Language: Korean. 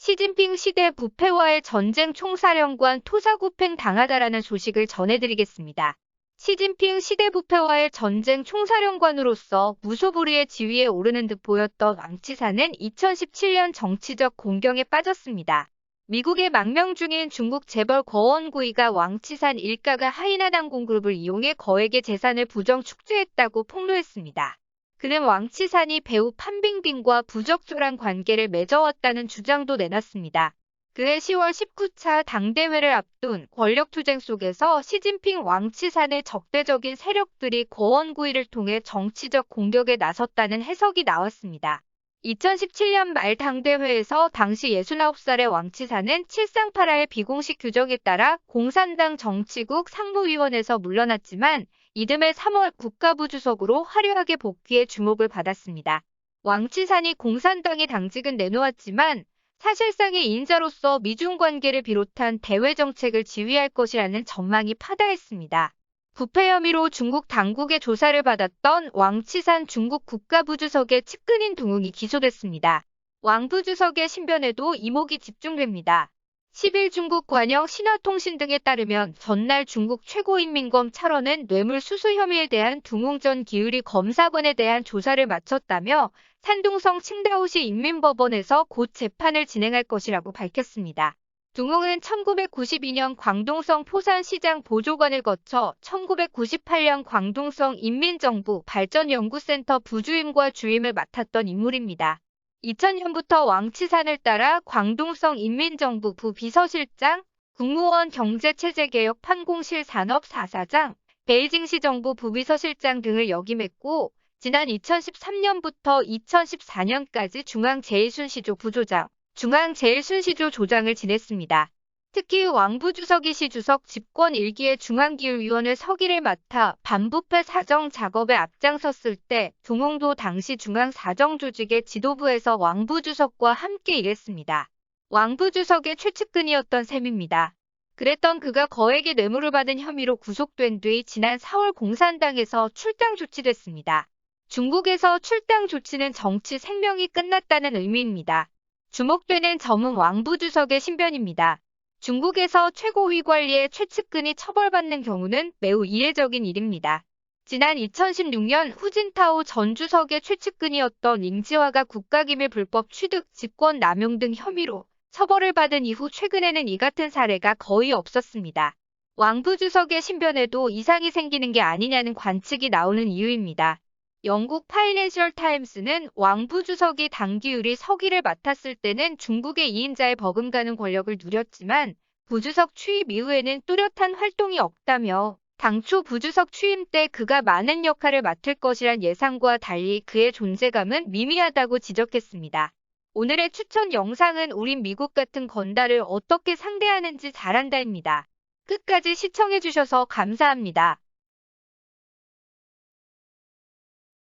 시진핑 시대 부패와의 전쟁 총사령관 토사구팽 당하다라는 소식을 전해드리겠습니다. 시진핑 시대 부패와의 전쟁 총사령관으로서 무소불위의 지위에 오르는 듯 보였던 왕치산은 2017년 정치적 공경에 빠졌습니다. 미국의 망명 중인 중국 재벌 거원구이가 왕치산 일가가 하이나항공그룹을 이용해 거액의 재산을 부정 축제했다고 폭로했습니다. 그는 왕치산이 배우 판빙빙과 부적절한 관계를 맺어왔다는 주장도 내놨습니다. 그해 10월 19차 당대회를 앞둔 권력투쟁 속에서 시진핑 왕치산의 적대적인 세력들이 거원구이를 통해 정치적 공격에 나섰다는 해석이 나왔습니다. 2017년 말 당대회에서 당시 69살의 왕치산은 칠상팔하의 비공식 규정에 따라 공산당 정치국 상무위원회에서 물러났지만 이듬해 3월 국가부주석으로 화려하게 복귀해 주목을 받았습니다. 왕치산이 공산당의 당직은 내놓았지만 사실상의 인자로서 미중 관계를 비롯한 대외 정책을 지휘할 것이라는 전망이 파다했습니다. 부패 혐의로 중국 당국의 조사를 받았던 왕치산 중국 국가부주석의 측근인 동웅이 기소됐습니다. 왕 부주석의 신변에도 이목이 집중됩니다. 10일 중국 관영 신화통신 등에 따르면 전날 중국 최고인민검찰원은 뇌물수수 혐의에 대한 동웅 전 기울이 검사관에 대한 조사를 마쳤다며 산둥성 칭다오시 인민법원에서 곧 재판을 진행할 것이라고 밝혔습니다. 동웅은 1992년 광동성 포산시장 보조관을 거쳐 1998년 광동성 인민정부 발전연구센터 부주임과 주임을 맡았던 인물입니다. 2000년부터 왕치산을 따라 광동성 인민정부 부비서실장, 국무원 경제체제개혁 판공실 산업사사장, 베이징시 정부 부비서실장 등을 역임했고 지난 2013년부터 2014년까지 중앙제일순시조 부조장, 중앙제일순시조 조장을 지냈습니다. 특히 왕 부주석이 시주석 집권 1기의 중앙기율위원회 서기를 맡아 반부패 사정 작업에 앞장섰을 때 동웅도 당시 중앙사정조직의 지도부에서 왕 부주석과 함께 일했습니다. 왕 부주석의 최측근이었던 셈입니다. 그랬던 그가 거액의 뇌물을 받은 혐의로 구속된 뒤 지난 4월 공산당에서 출당 조치됐습니다. 중국에서 출당 조치는 정치 생명이 끝났다는 의미입니다. 주목되는 점은 왕 부주석의 신변입니다. 중국에서 최고위 관리의 최측근이 처벌받는 경우는 매우 이례적인 일입니다. 지난 2016년 후진타오 전 주석의 최측근이었던 링지화가 국가기밀 불법 취득, 직권 남용 등 혐의로 처벌을 받은 이후 최근에는 이 같은 사례가 거의 없었습니다. 왕 부주석의 신변에도 이상이 생기는 게 아니냐는 관측이 나오는 이유입니다. 영국 파이낸셜 타임스는 왕 부주석이 당기율이 서기를 맡았을 때는 중국의 2인자의 버금가는 권력을 누렸지만 부주석 취임 이후에는 뚜렷한 활동이 없다며 당초 부주석 취임 때 그가 많은 역할을 맡을 것이란 예상과 달리 그의 존재감은 미미하다고 지적했습니다. 오늘의 추천 영상은 우린 미국 같은 건달을 어떻게 상대하는지 잘한다입니다. 끝까지 시청해주셔서 감사합니다.